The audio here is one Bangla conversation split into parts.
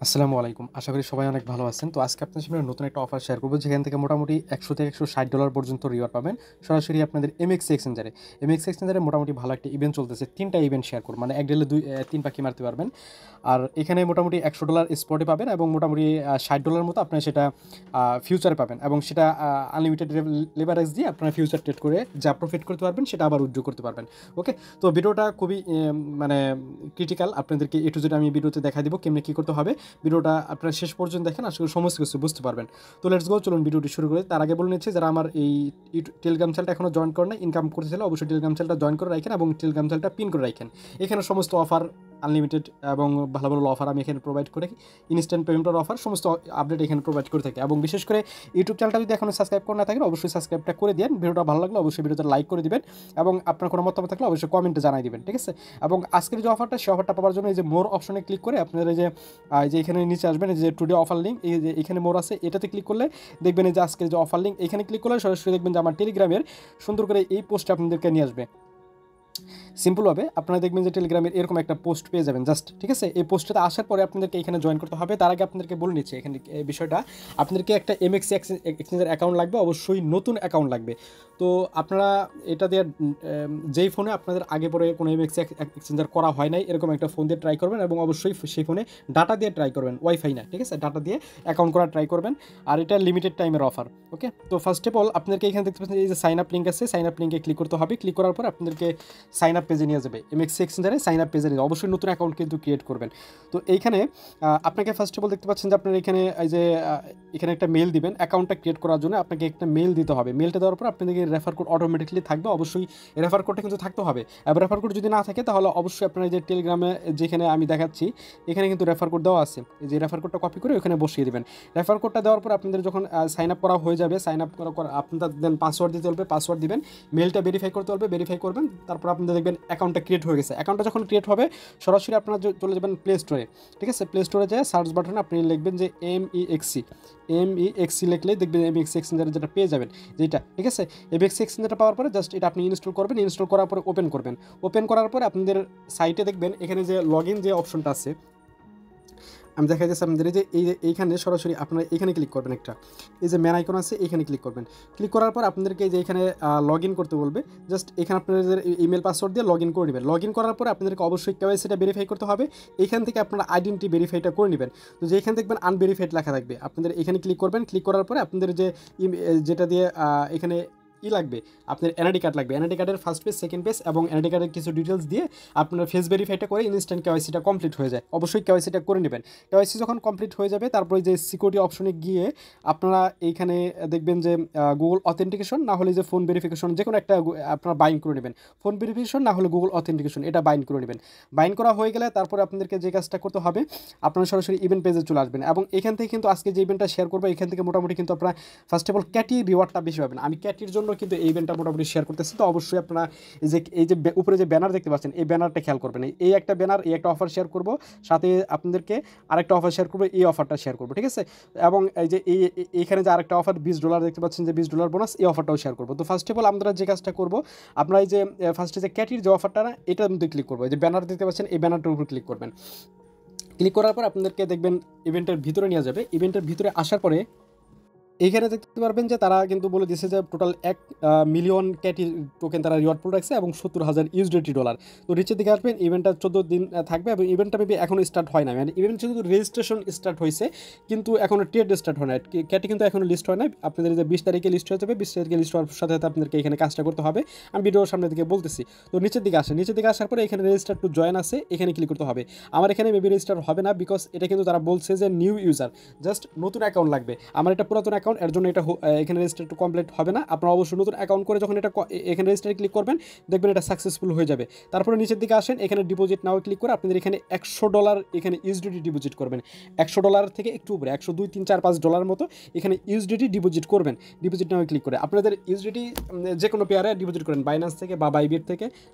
আসসালামু আলাইকুম। আশা করি সবাই অনেক ভালো আছেন। তো আজকে আপনাদের সামনে নতুন একটা অফার শেয়ার করব, যেখান থেকে মোটামুটি ১০০ থেকে $১৬০ পর্যন্ত রিওয়ার্ড পাবেন সরাসরি আপনাদের এমএক্স এক্সচেঞ্জারে। এমএক্স এক্সচেঞ্জারে মোটামুটি ভালো একটা ইভেন্ট চলতেছে। ৩টা ইভেন্ট শেয়ার করব। মানে এক ডেলে ৩ পাখি মারতে পারবেন। আর এখানে মোটামুটি $১০০ স্পটে পাবেন এবং মোটামুটি $৬০ মতো আপনারা সেটা ফিউচারে পাবেন এবং সেটা আনলিমিটেড লেভারেজ দিয়ে আপনারা ফিউচার ট্রেড করে যা প্রফিট করতে পারবেন সেটা আবার উইথড্র করতে পারবেন। ওকে? তো ভিডিওটা খুবই মানে ক্রিটিক্যাল। আপনাদেরকে এ টু জেড আমি ভিডিওতে দেখা দিব কেমনে কী করতে হবে। ভিডিওটা আপনারা শেষ পর্যন্ত দেখেন, আশা করি সমস্ত কিছু বুঝতে পারবেন। তো লেটস গো, চলুন ভিডিওটি শুরু করে। তার আগে বলে নিচ্ছি, যারা আমার এই টেলিগ্রাম চ্যানেলটা এখনও জয়েন করেন না, ইনকাম করতে চাইলে অবশ্যই টেলিগ্রাম চ্যানেলটা জয়েন করে রাখেন এবং টেলিগ্রাম চ্যানেলটা পিন করে রাখেন। এখানে সমস্ত অফার আনলিমিটেড এবং ভালো ভালো অফার আমি এখানে প্রোভাইড করে থাকি। ইনস্ট্যান্ট পেমেন্টের অফার সমস্ত আপডেট এখানে প্রোভাইড করে থাকি। এবং বিশেষ করে ইউটিউব চ্যানেলটা যদি এখনও সাবস্ক্রাইব করে না থাকেন, অবশ্যই সাবস্ক্রাইবটা করে দেন। ভিডিওটা ভালো লাগলে অবশ্যই ভিডিওতে লাইক করে দিবেন এবং আপনার কোনো মতামত থাকলে অবশ্যই কমেন্টে জানাই দিবেন, ঠিক আছে? এবং আজকের যে অফারটা, সেই অফারটা পাওয়ার জন্য এই যে মোর অপশনে ক্লিক করে আপনারা এই যে এখানে নিচে আসবেন, এই যে টুডে অফার লিঙ্ক, এই যে এখানে মোর আছে, এটাতে ক্লিক করলে দেখবেন এই যে আজকের যে অফার লিঙ্ক, এখানে ক্লিক করলে সরাসরি দেখবেন যে আমার টেলিগ্রামের সুন্দর করে এই পোস্টটা আপনাদেরকে নিয়ে আসবে। সিম্পলভাবে আপনারা দেখবেন যে টেলিগ্রামের এরকম একটা পোস্ট পেয়ে যাবেন জাস্ট, ঠিক আছে? এই পোস্টটাতে আসার পরে আপনাদেরকে এখানে জয়েন করতে হবে। তার আগে আপনাদেরকে বলে নিচ্ছি এখানে এই বিষয়টা, আপনাদেরকে একটা এমএক্স এক্সচেঞ্জের অ্যাকাউন্ট লাগবে, অবশ্যই নতুন অ্যাকাউন্ট লাগবে। তো আপনারা এটা দিয়ে যেই ফোনে আপনাদের আগে পরে কোনো এমএক্স এক্সচেঞ্জার করা হয় নাই, এরকম একটা ফোন দিয়ে ট্রাই করবেন এবং অবশ্যই সেই ফোনে ডাটা দিয়ে ট্রাই করবেন, ওয়াইফাই না, ঠিক আছে? ডাটা দিয়ে অ্যাকাউন্ট করা ট্রাই করবেন। আর এটা লিমিটেড টাইমের অফার। ওকে? তো ফার্স্ট অফ অল আপনাদেরকে এখানে দেখতে পাচ্ছেন এই যে সাইন আপ লিঙ্ক আছে, সাইন আপ লিঙ্কে ক্লিক করতে হবে। ক্লিক করার পর আপনাদেরকে সাইন আপ পেজে নিয়ে যাবে। এমএক্স এক্সচেঞ্জারে সাইন আপ পেজে নিয়ে অবশ্যই নতুন অ্যাকাউন্ট কিন্তু ক্রিয়েট করবেন। তো এইখানে আপনাকে ফার্স্ট অফ অল দেখতে পাচ্ছেন যে আপনার এখানে এই যে এখানে একটা মেল দিবেন অ্যাকাউন্টটা ক্রিয়েট করার জন্য। আপনাকে একটা মেল দিতে হবে। মেলটা দেওয়ার পর আপনাদেরকে রেফার কোড অটোমেটিকলি থাকবে, অবশ্যই রেফার কোডটা কিন্তু থাকতে হবে। এবার রেফার কোড যদি না থাকে তাহলে অবশ্যই আপনার যে টেলিগ্রামে যেখানে আমি দেখাচ্ছি এখানে কিন্তু রেফার কোড দেওয়া আছে, এই যে রেফার কোডটা কপি করে ওখানে বসিয়ে দেবেন। রেফার কোডটা দেওয়ার পর আপনাদের যখন সাইন আপ করা হয়ে যাবে, সাইন আপ করার পর আপনাদের দেন পাসওয়ার্ড দিতে হবে, পাসওয়ার্ড দিবেন, মেলটা ভেরিফাই করতে হবে, ভেরিফাই করবেন, তারপর আপনাদের দেখবেন অ্যাকাউন্টটা ক্রিয়েট হয়ে গেছে। অ্যাকাউন্টটা যখন ক্রিয়েট হবে সরাসরি আপনারা চলে যাবেন প্লে স্টোরে, ঠিক আছে? প্লে স্টোরে যেয়ে সার্চ বাটনে আপনি লিখবেন যে এমইএক্সি লিখলেই দেখবেন এমএক্স এক্সচেঞ্জার যেটা পেয়ে যাবেন, যেটা, ঠিক আছে? এমএক্স এক্সচেঞ্জারটা পাওয়ার পরে জাস্ট এটা আপনি ইনস্টল করবেন। ইনস্টল করার পরে ওপেন করবেন। ওপেন করার পরে আপনাদের সাইটে দেখবেন এখানে যে লগ ইন যে অপশনটা আছে, আমি দেখা যাচ্ছে আপনাদের যে এইখানে সরাসরি আপনারা এখানে ক্লিক করবেন, একটা এই যে ম্যান আইকন আছে এখানে ক্লিক করবেন। ক্লিক করার পর আপনাদেরকে যে এখানে লগ ইন করতে বলবে, জাস্ট এখানে আপনাদের ইমেল পাসওয়ার্ড দিয়ে লগ ইন করে নেবেন। লগ ইন করার পরে আপনাদেরকে অবশ্যই কেওয়াইসিটা ভেরিফাই করতে হবে। এখান থেকে আপনারা আইডেন্টি ভেরিফাইটা করে নেবেন। তো যেখানে দেখবেন আনভেরিফাইড লেখা থাকবে, আপনাদের এখানে ক্লিক করবেন। ক্লিক করার পরে আপনাদের যে যেটা দিয়ে এখানে লাগবে, আপনার এনআইডি কার্ড লাগবে। এনআইডি কার্ডের ফার্স্ট পেজ, সেকেন্ড পেজ এবং এনআইডি কার্ডের কিছু ডিটেলস দিয়ে আপনার ফেস ভেরিফাইটা করে ইনস্ট্যান্ট কেওয়াইসিটা কমপ্লিট হয়ে যায়। অবশ্যই কেওয়াইসিটা করে নেবেন। কেওয়াইসি যখন কমপ্লিট হয়ে যাবে তারপরে যে সিকিউরিটি অপশনে গিয়ে আপনারা এইখানে দেখবেন যে গুগল অথেন্টিকেশন না হলে যে ফোন ভেরিফিকেশন, যে কোনো একটা আপনারা বাইন্ড করে নেবেন। ফোন ভেরিফিকেশন না হলে গুগল অথেন্টিকেশন, এটা বাইন্ড করে নেবেন। বাইন্ড করা হয়ে গেলে তারপরে আপনাদেরকে যে কাজটা করতে হবে, আপনারা সরাসরি ইভেন্ট পেজে চলে আসবেন এবং এখান থেকে কিন্তু আজকে যে ইভেন্টটা শেয়ার করবো এখান থেকে মোটামুটি কিন্তু আপনারা ফার্স্ট অফ অল ক্যাটি রিওয়ার্ডটা বেশি পাবেন। আমি ক্যাটির জন্য কিন্তু এই ইভেন্টটা মোটামুটি শেয়ার করতেছি। তো অবশ্যই আপনারা এই যে উপরে যে ব্যানার দেখতে পাচ্ছেন এই ব্যানারটা খেয়াল করবেন। এই একটা ব্যানার, এই একটা অফার শেয়ার করব, সাথে আপনাদেরকে আরেকটা অফার শেয়ার করবো, এই অফারটা শেয়ার করবো, ঠিক আছে? এবং এই যে এইখানে যে আরেকটা অফার $20 দেখতে পাচ্ছেন, যে $20 বোনাস, এই অফারটাও শেয়ার করবো। তো ফার্স্ট অফ অল আমরা যে কাজটা করবো, আপনারা এই যে ফার্স্টে যে ক্যাটির যে অফারটা না, এটার মধ্যে ক্লিক করবো। এই যে ব্যানার দেখতে পাচ্ছেন এই ব্যানারটার উপর ক্লিক করবেন। ক্লিক করার পর আপনাদেরকে দেখবেন ইভেন্টের ভিতরে নিয়ে যাবে। ইভেন্টের ভিতরে আসার পরে এইখানে দেখতে পারবেন যে তারা কিন্তু বলে দিয়েছে যে টোটাল 1 মিলিয়ন ক্যাটি টোকেন তারা রিওয়ার্ড পুল রাখছে এবং $70,000 তো নিচের দিকে আসবেন। ইভেন্টটা 14 দিন থাকবে এবং ইভেন্টটা মেবি এখনও স্টার্ট হয় না। মানে ইভেন্ট শুধু রেজিস্ট্রেশন স্টার্ট হয়েছে, কিন্তু এখনও ট্রেড স্টার্ট হয় না। ক্যাটি কিন্তু এখনও লিস্ট হয় না। আপনাদের যে 20 তারিখে লিস্ট হয়ে যাবে, 20 তারিখে লিস্ট হওয়ার সাথে সাথে আপনাদেরকে এখানে কাজটা করতে হবে। আমি ভিডিওর সামনে দিকে বলতেছি। তো নিচের দিকে আসেন। নিচের দিকে আসার পরে এখানে রেজিস্টার টু জয়েন আছে, এখানে ক্লিক করতে হবে। আমার এখানে মেবি রেজিস্টার হবে না, বিকজ এটা কিন্তু তারা বলছে যে নিউ ইউজার, জাস্ট নতুন অ্যাকাউন্ট লাগবে। আমার এটা পুরাতন অ্যাকাউন্ট, এর জন্য এটা এখানে রেজিস্টার টু কমপ্লিট হবে না। আপনারা অবশ্যই নতুন অ্যাকাউন্ট করে যখন এটা এখানে রেজিস্টারে ক্লিক করবেন, দেখবেন এটা সাকসেসফুল হয়ে যাবে। তারপরে নিচের দিকে আসেন, এখানে ডিপোজিট নাও ক্লিক করে আপনাদের এখানে $100 এখানে ইউএসডিটি ডিপোজিট করবেন। $100 থেকে একটু উপরে, 100, 2, 3, 4, 5 মতো এখানে ইউএসডিটি ডিপোজিট করবেন। ডিপোজিট নাও ক্লিক করে আপনাদের ইউএসডিটি যে কোনো পেয়ারে ডিপোজিট করেন, বাইন্যান্স থেকে বা বাইবিট থেকে,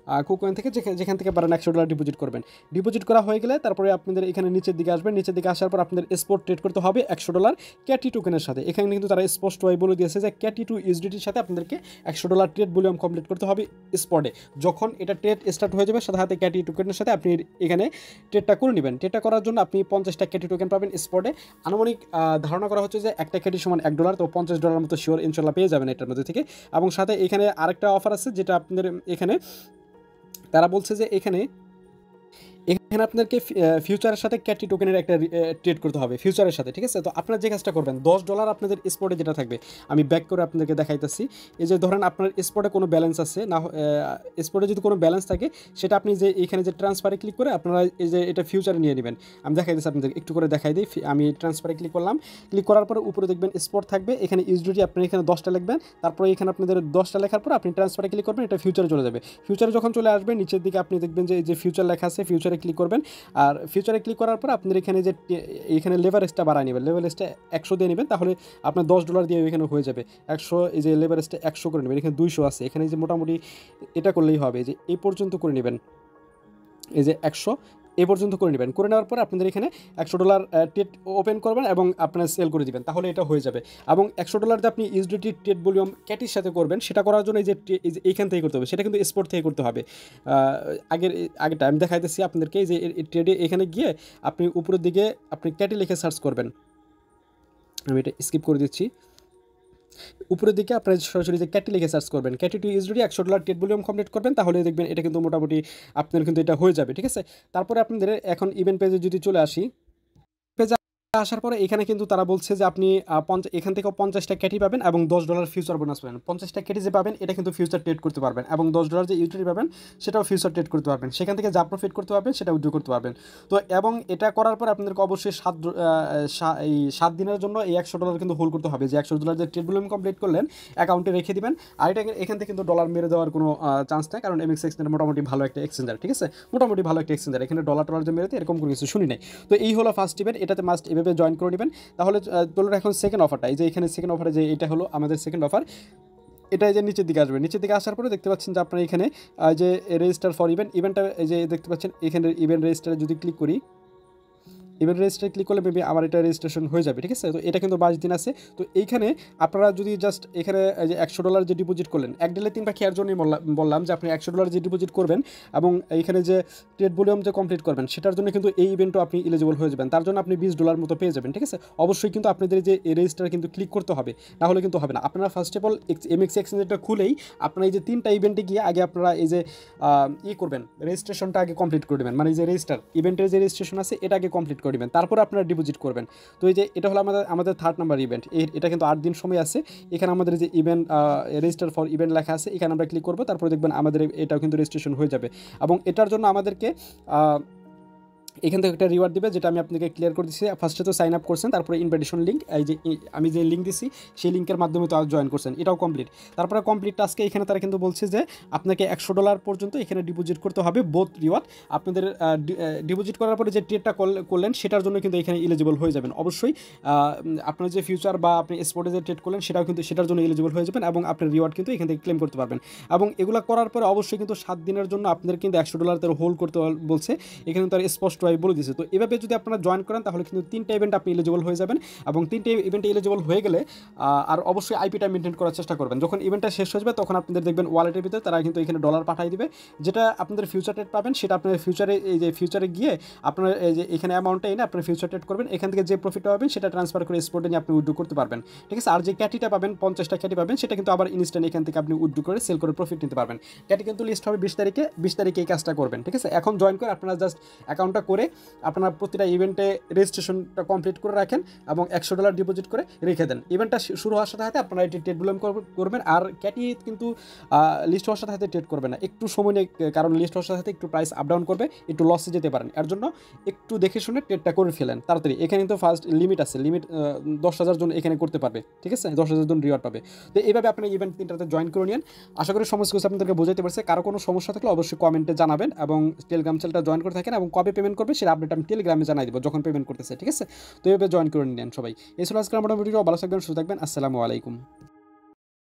কুকয়েন থেকে, যেখান থেকে পারেন $100 ডিপোজিট করবেন। ডিপোজিট করা হয়ে গেলে তারপরে আপনাদের এখানে নিচের দিকে আসবেন। নিচের দিকে আসার পর আপনাদের স্পট ট্রেড করতে হবে $100 ক্যাটি টোকেনের সাথে। এখানে কিন্তু কিন্তু তারা স্পষ্টভাবে বলে দিয়েছে যে ক্যাটি টু ইউএসডিটির সাথে আপনাদেরকে $100 ট্রেড ভলিউম কমপ্লিট করতে হবে স্পটে। যখন এটা ট্রেড স্টার্ট হয়ে যাবে সাথে সাথে ক্যাটি টোকেনের সাথে আপনি এখানে ট্রেডটা করে নেবেন। ট্রেডটা করার জন্য আপনি 50টা ক্যাটি টোকেন পাবেন স্পটে। আনুমানিক ধারণা করা হচ্ছে যে একটা ক্যাটি সমান $1, তো $50 মতো শিওর ইনশাল্লাহ পেয়ে যাবেন এটার মধ্যে থেকে। এবং সাথে এখানে আরেকটা অফার আছে যেটা আপনাদের এখানে তারা বলছে যে এখানে আপনাদেরকে ফিউচারের সাথে ক্যাটি টোকেনের একটা ট্রেড করতে হবে ফিউচারের সাথে, ঠিক আছে? তো আপনারা যে কাজটা করবেন $10 আপনাদের স্পটে যেটা থাকবে, আমি ব্যাক করে আপনাদেরকে দেখাইতেছি। এই যে ধরেন আপনার স্পটে কোনো ব্যালেন্স আছে না, স্পটে যদি কোনো ব্যালেন্স থাকে সেটা আপনি যে এখানে যে ট্রান্সফারে ক্লিক করে আপনারা এই যে এটা ফিউচারে নিয়ে নেবেন। আমি দেখাইতেছি আপনাদের, একটু করে দেখাই দিই। আমি ট্রান্সফারে ক্লিক করলাম, ক্লিক করার পরে উপরে দেখবেন স্পট থাকবে, এখানে ইউএসডিটি আপনি এখানে 10টা লিখবেন, তারপরে এখানে আপনাদের 10টা লেখার পর আপনি ট্রান্সফারে ক্লিক করবেন, এটা ফিউচারে চলে যাবে। ফিউচারে যখন চলে আসবে নিচের দিকে আপনি দেখবেন যে এই যে ফিউচার লেখা আছে, ফিউচারে ক্লিক করবেন। আর ফিউচারে ক্লিক করার পর আপনার এখানে যে এখানে লেভারেজটা বাড়ায় নেবেন, লেভারেজটা 100 দিয়ে নেবেন, তাহলে আপনার $10 দিয়ে এখানে হয়ে যাবে 100। এই যে লেভারেজটা 100 করে নেবেন, এখানে 200 আছে, এখানে যে মোটামুটি এটা করলেই হবে, যে এই পর্যন্ত করে নেবেন, এই যে 100 এই পর্যন্ত করে নেবেন। করে নেওয়ার পরে আপনাদের এখানে $100 ট্রেড ওপেন করবেন এবং আপনার সেল করে দিবেন, তাহলে এটা হয়ে যাবে। এবং $100 যে আপনি ইউএসডিটি ট্রেড ভলিউম ক্যাটির সাথে করবেন, সেটা করার জন্য এই যে এইখান থেকে করতে হবে, সেটা কিন্তু স্পট থেকে করতে হবে। আগেটা আমি দেখাইতেছি আপনাদেরকে, যে ট্রেডে এখানে গিয়ে আপনি উপরের দিকে আপনি ক্যাটি লিখে সার্চ করবেন। আমি এটা স্কিপ করে দিচ্ছি। উপরের দিকে আপনার সরাসরি যে ক্যাটি লিখে সার্চ করবেন, ক্যাটি to USDT $100 trade volume complete করবেন, তাহলে দেখবেন এটা কিন্তু মোটামুটি আপনার কিন্তু এটা হয়ে যাবে, ঠিক আছে? তারপরে আপনাদের এখন ইভেন্ট পেজে যদি চলে আসি, পেজে আসার পরে এখানে কিন্তু তারা বলছে যে আপনি এখান থেকেও 50টা ক্যাটি পাবেন এবং $10 ফিউচার বোনাস পাবেন। 50টা ক্যাটি যে পাবেন এটা কিন্তু ফিউচার ট্রেড করতে পারবেন, এবং $10 যে ইউটিলিটি পাবেন সেটাও ফিউচার ট্রেড করতে পারবেন। সেখান থেকে যা প্রফিট করতে পারবেন সেটা উইথড্র করতে পারবেন। তো এবং এটা করার পর আপনাদেরকে অবশ্যই 7 দিনের জন্য এই $100 কিন্তু হোল্ড করতে হবে। যে $100 যে ট্রেড ভলিউম কমপ্লিট করলেন অ্যাকাউন্টে রেখে দিবেন। আর এটা এখান থেকে কিন্তু ডলার মেরে দেওয়ার কোনো চান্স নেই, কারণ এমএক্স এক্সচেঞ্জ মোটামুটি ভালো একটা এক্সচেঞ্জার, ঠিক আছে? মোটামুটি ভালো একটা এক্সচেঞ্জার, এখানে ডলার যে মেরেতে এরকম কোনো কিছু শুনি নাই। তো এই হলো ফার্স্ট ইভেন্ট, এটাতে মাস্ট এভাবে জয়েন করে নেবেন। তাহলে চলুন এখন সেকেন্ড অফারটা, এই যে এখানে সেকেন্ড অফারে যে এটা হলো আমাদের সেকেন্ড অফার, এটা এই যে নিচের দিকে আসবে। নিচের দিকে আসার পরে দেখতে পাচ্ছেন যে আপনার এখানে যে রেজিস্টার ফর ইভেন্টটা এই যে দেখতে পাচ্ছেন, এখানে ইভেন্ট রেজিস্টারে যদি ক্লিক করি, ইভেন্ট রেজিস্টারে ক্লিক করলে মেবি আমার এটা রেজিস্ট্রেশন হয়ে যাবে, ঠিক আছে? তো এটা কিন্তু 22 দিন আছে। তো এইখানে আপনারা যদি জাস্ট এখানে যে $100 যে ডিপোজিট করলেন, এক ডেলে 3 পাখি এর জন্যই বললাম যে আপনি $100 যে ডিপোজিট করবেন এবং এইখানে যে ট্রেড ভলিউম যে কমপ্লিট করবেন সেটার জন্য কিন্তু এই ইভেন্টও আপনি এলিজিবল হয়ে যাবেন। তার জন্য আপনি $20 মতো পেয়ে যাবেন, ঠিক আছে? অবশ্যই কিন্তু আপনাদের যে রেজিস্টার কিন্তু ক্লিক করতে হবে, না হলে কিন্তু হবে না। আপনারা ফার্স্ট অফ অল এমএক্স এক্সচেঞ্জটা খুলেই আপনারা এই যে 3টা ইভেন্টে গিয়ে আগে আপনারা এই যে করবেন, রেজিস্ট্রেশনটা আগে কমপ্লিট করে দেবেন, মানে এই যে রেজিস্টার ইভেন্টের যে রেজিস্ট্রেশন আছে এটা আগে কমপ্লিট করে দেবেন, তারপরে আপনারা ডিপোজিট করবেন। তো এই যে এটা হলো আমাদের 3rd নাম্বার ইভেন্ট, এটা কিন্তু 8 দিন সময় আছে। এখানে আমাদের যে ইভেন্ট রেজিস্টার ফর ইভেন্ট লেখা আছে, এখানে আমরা ক্লিক করবো, তারপরে দেখবেন আমাদের এটাও কিন্তু রেজিস্ট্রেশন হয়ে যাবে। এবং এটার জন্য আমাদেরকে এখান থেকে একটা রিওয়ার্ড দিবে, যেটা আমি আপনাকে ক্লিয়ার করে দিচ্ছি। ফার্স্টে তো সাইন আপ করছেন, তারপরে ইনভাইটেশন লিঙ্ক, এই যে আমি যে লিঙ্ক দিচ্ছি সেই লিঙ্কের মাধ্যমে তো জয়েন করছেন, এটাও কমপ্লিট। তারপরে কমপ্লিট টাস্কে এখানে তারা কিন্তু বলছে যে আপনাকে $100 পর্যন্ত এখানে ডিপোজিট করতে হবে, বোথ রিওয়ার্ড। আপনাদের ডিপোজিট করার পরে যে ট্রেডটা করলেন সেটার জন্য কিন্তু এখানে এলিজিবল হয়ে যাবেন। অবশ্যই আপনার যে ফিউচার বা আপনি স্পটে যে ট্রেড করলেন সেটাও কিন্তু সেটার জন্য এলিজিবল হয়ে যাবেন, এবং আপনার রিওয়ার্ড কিন্তু এখান থেকে ক্লেম করতে পারবেন। এবং এগুলো করার পরে অবশ্যই কিন্তু 7 দিনের জন্য আপনাদের কিন্তু $100 তার হোল্ড করতে বলছে, এখানে তার স্পষ্ট বলে দিয়েছে। তো এভাবে যদি আপনারা জয়েন করেন তাহলে কিন্তু 3টা ইভেন্ট আপনি এলিজিবল হয়ে যাবেন, এবং 3টা ইভেন্টে এলিজিবল হয়ে গেলে আর অবশ্যই আইপিটা মেনটেন করার চেষ্টা করবেন। যখন ইভেন্টটা শেষ হয়ে যাবে তখন আপনাদের দেখবেন ওয়ালেটের ভিতরে তারা কিন্তু এখানে ডলার পাঠিয়ে দিবে, যেটা আপনাদের ফিউচার ট্রেড পাবেন সেটা আপনার ফিউচারে এই যে ফিউচারে গিয়ে আপনার এই যে এখানে অ্যামাউন্টটা এনে আপনার ফিউচার ট্রেড করবেন, এখান থেকে যে প্রফিটটা পাবেন সেটা ট্রান্সফার করে স্পটে নিয়ে আপনি উইথড্র করতে পারবেন, ঠিক আছে? আর যে ক্যাটিটা পাবেন 50টা ক্যাটি পাবেন সেটা কিন্তু আবার ইনস্ট্যান্ট এখান থেকে আপনি উইথড্র করে সেল করে প্রফিট নিতে পারবেন। ক্যাটি কিন্তু লিস্ট হবে 20 তারিখে এই কাজটা করবেন, ঠিক আছে? এখন জয়েন করে আপনারা জাস্ট অ্যাকাউন্টটা করে আপনারা প্রতিটা ইভেন্টে রেজিস্ট্রেশনটা কমপ্লিট করে রাখেন এবং $100 ডিপোজিট করে রেখে দেন। ইভেন্টটা শুরু হওয়ার সাথে সাথে আপনারা এটি ট্রেড ভলিউম করবেন। আর ক্যাটি কিন্তু লিস্ট হওয়ার সাথে সাথে ট্রেড করবেন না, একটু সময় নেই, কারণ লিস্ট হওয়ার সাথে সাথে একটু প্রাইস আপ ডাউন করবে, একটু লসে যেতে পারেন। এর জন্য একটু দেখে শুনে ট্রেডটা করে ফেলেন তাড়াতাড়ি। এখানে কিন্তু ফার্স্ট লিমিট আছে, লিমিট 10,000 জন এখানে করতে পারবে, ঠিক আছে? 10,000 জন রিওয়ার্ড পাবে। তো এইভাবে আপনি ইভেন্ট 3টাতে জয়েন করে নিন। আশা করি সমস্ত কিছু আপনাদেরকে বোঝাতে পারছে। কারো কোনো সমস্যা থাকলে অবশ্যই কমেন্টে জানাবেন, এবং টেলিগ্রাম চ্যানেলটা জয়েন করে থাকেন, এবং কবে পেমেন্ট করবে সেটা আপডেট আমি টেলিগ্রামে জানাই দেবো যখন পেমেন্ট করতেছে, ঠিক আছে? তো এইভাবে জয়েন করে নিন সবাই। এই ছিল আজকের আমার ভিডিও। ভালো থাকবেন, সুস্থ থাকবেন। আসসালামু আলাইকুম।